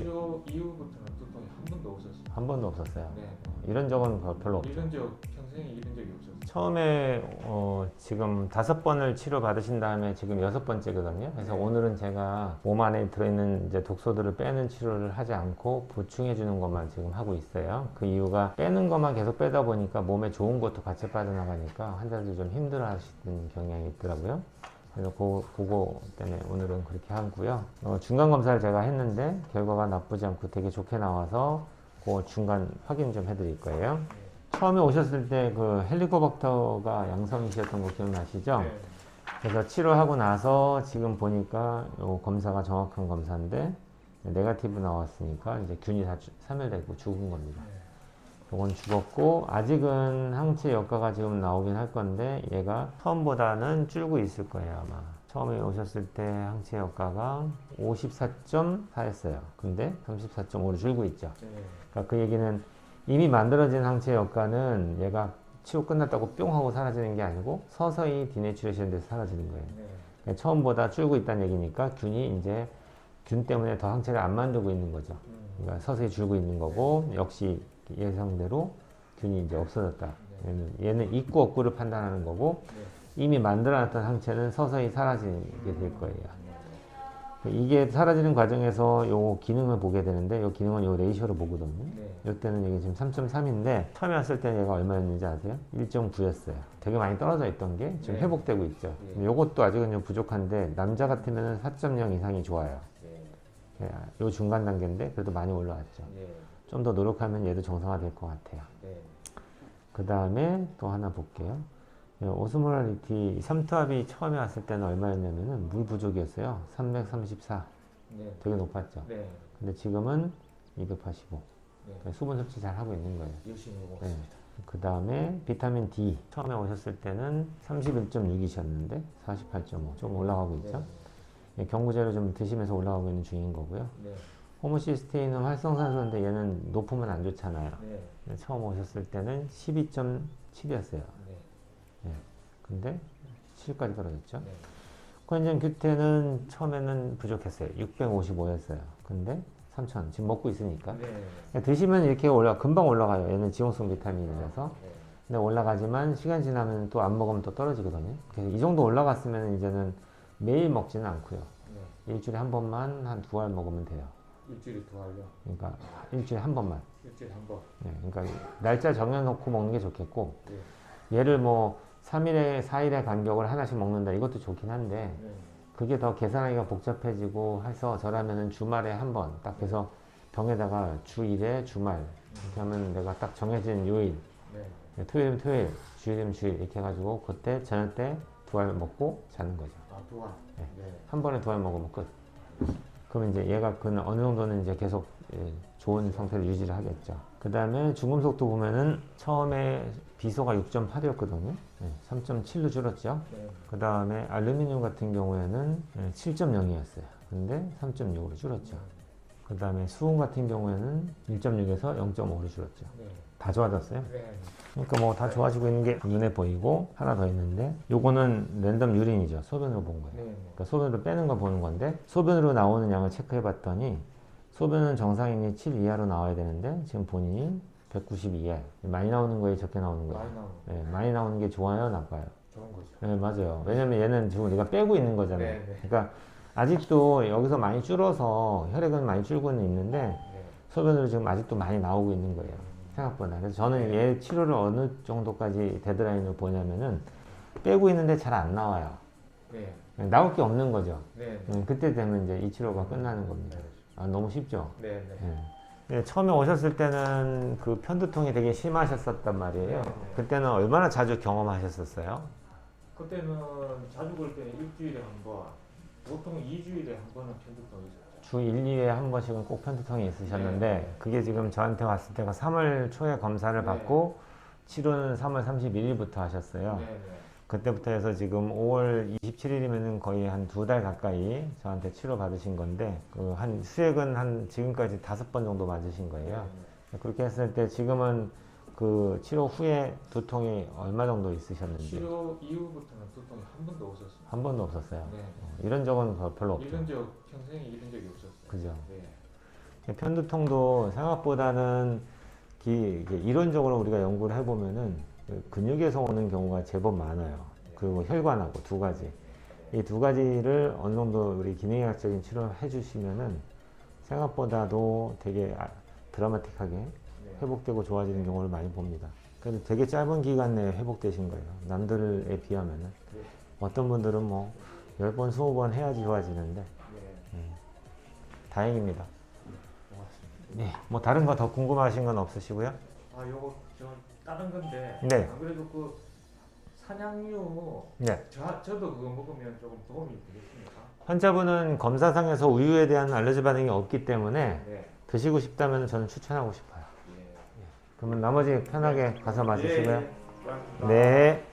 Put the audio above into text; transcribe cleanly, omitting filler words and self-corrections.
치료 이후부터는 두통이 한 번도 없었어요. 한 번도 없었어요. 네. 이런 적은 별로 없죠. 평생에 이런 적이 없었어요. 처음에 지금 5번을 치료 받으신 다음에 지금 6번째거든요. 그래서 네. 오늘은 제가 몸 안에 들어있는 이제 독소들을 빼는 치료를 하지 않고 보충해 주는 것만 지금 하고 있어요. 그 이유가 빼는 것만 계속 빼다 보니까 몸에 좋은 것도 같이 빠져나가니까 환자들이 좀 힘들어 하시는 경향이 있더라고요. 그래서 그거 때문에 오늘은 그렇게 하고요. 중간 검사를 제가 했는데 결과가 나쁘지 않고 되게 좋게 나와서 그 중간 확인 좀 해드릴 거예요. 처음에 오셨을 때 그 헬리코박터가 양성이셨던 거 기억나시죠? 네. 그래서 치료하고 나서 지금 보니까 요 검사가 정확한 검사인데 네거티브 나왔으니까 이제 균이 다 사멸되고 죽은 겁니다. 요건 죽었고 아직은 항체 효과가 지금 나오긴 할 건데 얘가 처음보다는 줄고 있을 거예요 아마. 처음에 오셨을 때 항체 효과가 54.4였어요. 근데 34.5로 줄고 있죠. 네. 그러니까 그 얘기는 이미 만들어진 항체 효과는 얘가 치료 끝났다고 뿅 하고 사라지는 게 아니고 서서히 디내추레이션 돼서 사라지는 거예요. 네. 그러니까 처음보다 줄고 있다는 얘기니까 균이 이제 균 때문에 더 항체를 안 만들고 있는 거죠. 그러니까 서서히 줄고 있는 거고 역시 예상대로 균이 이제 없어졌다. 얘는 있고 없고를 판단하는 거고 이미 만들어놨던 항체는 서서히 사라지게 될 거예요. 이게 사라지는 과정에서 요 기능을 보게 되는데 요 기능은 요 레이쇼를 보거든요. 네. 이때는 이게 지금 3.3인데 처음에 왔을 때는 얘가 얼마였는지 아세요? 1.9였어요. 되게 많이 떨어져 있던 게 지금 네. 회복되고 있죠. 근데 요것도 아직은 좀 부족한데 남자 같으면 4.0 이상이 좋아요. 네. 요 중간 단계인데 그래도 많이 올라왔죠. 네. 좀 더 노력하면 얘도 정상화 될 것 같아요. 네. 그 다음에 또 하나 볼게요. 오스모랄리티 삼투압이 처음에 왔을 때는 얼마였냐면은 물 부족이었어요. 334. 네. 되게 높았죠. 네. 근데 지금은 285. 네. 수분 섭취 잘 하고 있는 거예요. 열심히 먹고 네. 있습니다. 그 다음에 비타민 D. 처음에 오셨을 때는 31.6이셨는데 48.5. 좀 올라가고 있죠. 네. 경구제로 좀 드시면서 올라가고 있는 중인 거고요. 네. 호모시스테인은 활성산소인데 얘는 높으면 안 좋잖아요. 네. 처음 오셨을 때는 12.7이었어요. 네. 근데 7까지 떨어졌죠. 네. 코엔자임 Q10은 처음에는 부족했어요. 655였어요. 근데 3000 지금 먹고 있으니까 네. 드시면 이렇게 금방 올라가요. 얘는 지용성 비타민이라서. 네. 근데 올라가지만 시간 지나면 또 안 먹으면 또 떨어지거든요. 그래서 이 정도 올라갔으면 이제는 매일 먹지는 않고요. 네. 일주일에 한 번만 한 2알 먹으면 돼요. 일주일에 2알요. 그러니까 일주일에 한 번만. 일주일에 한 번. 네, 그러니까 날짜 정해놓고 먹는 게 좋겠고 네. 얘를 뭐 3일에 4일의 간격을 하나씩 먹는다 이것도 좋긴 한데 네. 그게 더 계산하기가 복잡해지고 해서 저라면은 주말에 한 번 딱 해서 병에다가 주 1회 주말 이렇게 하면 내가 딱 정해진 요일 네. 토요일이면 토요일 주일이면 주일 이렇게 해가지고 그때 저녁 때 2알 먹고 자는 거죠. 아, 2알. 네. 네. 한 번에 2알 먹으면 끝. 그러면 이제 얘가 그 어느 정도는 이제 계속 좋은 상태를 유지를 하겠죠. 그 다음에 중금속도 보면은 처음에 비소가 6.8이었거든요. 3.7로 줄었죠. 네. 그 다음에 알루미늄 같은 경우에는 7.0이었어요. 근데 3.6으로 줄었죠. 그 다음에 수은 같은 경우에는 1.6에서 0.5로 줄었죠. 네. 다 좋아졌어요. 네. 그러니까 뭐 다 좋아지고 있는 게 눈에 보이고 하나 더 있는데 요거는 랜덤 유린이죠. 소변으로 본 거예요. 네. 그러니까 소변으로 빼는 거 보는 건데 소변으로 나오는 양을 체크해 봤더니 소변은 정상인이 7 이하로 나와야 되는데 지금 본인이 190 이하. 많이 나오는 거예요, 적게 나오는 거예요? 많이 나오는 네, 많이 나오는 게 좋아요, 나빠요? 좋은 거죠. 네, 맞아요. 왜냐면 얘는 지금 우리가 빼고 있는 거잖아요. 네, 네. 그러니까 아직도 여기서 많이 줄어서 혈액은 많이 줄고는 있는데 네. 소변으로 지금 아직도 많이 나오고 있는 거예요. 생각보다. 그래서 저는 얘 치료를 어느 정도까지 데드라인으로 보냐면은 빼고 있는데 잘 안 나와요. 네. 나올 게 없는 거죠. 네. 그때 되면 이제 이 치료가 끝나는 겁니다. 아, 너무 쉽죠? 네. 네. 네, 처음에 오셨을 때는 그 편두통이 되게 심하셨었단 말이에요. 네. 그때는 얼마나 자주 경험하셨었어요? 그때는 자주 볼 때는 일주일에 한 번, 보통 2주일에 한 번은 편두통이 있었죠. 주 1, 2회 한 번씩은 꼭 편두통이 있으셨는데 네. 그게 지금 저한테 왔을 때가 3월 초에 검사를 네. 받고 치료는 3월 31일부터 하셨어요. 네. 네. 그때부터 해서 지금 5월 27일이면은 거의 한 2달 가까이 저한테 치료 받으신 건데 그 한 수액은 한 지금까지 5번 정도 맞으신 거예요. 네. 그렇게 했을 때 지금은 그 치료 후에 두통이 얼마 정도 있으셨는지? 치료 이후부터는 두통이 한 번도 없었어요. 한 번도 없었어요. 네. 이런 적은 별로 없죠. 평생에 이런 적이 없었어요. 그죠. 네. 편두통도 생각보다는 이게 이론적으로 우리가 연구를 해보면은 그 근육에서 오는 경우가 제법 많아요. 그리고 혈관하고 두 가지. 이 두 가지를 어느 정도 우리 기능의학적인 치료를 해주시면은 생각보다도 되게 드라마틱하게 회복되고 좋아지는 경우를 많이 봅니다. 그래서 되게 짧은 기간 내에 회복되신 거예요. 남들에 비하면은. 어떤 분들은 뭐 10번, 20번 해야지 좋아지는데 다행입니다. 네, 뭐 다른 거 더 궁금하신 건 없으시고요? 아, 요거 저 다른 건데. 네. 안 그래도 그 산양유. 네. 저도 그거 먹으면 조금 도움이 되겠습니까? 환자분은 검사상에서 우유에 대한 알레르기 반응이 없기 때문에 네. 드시고 싶다면 저는 추천하고 싶어요. 예. 그러면 나머지 편하게 가서 마시시고요. 예. 고맙습니다. 네.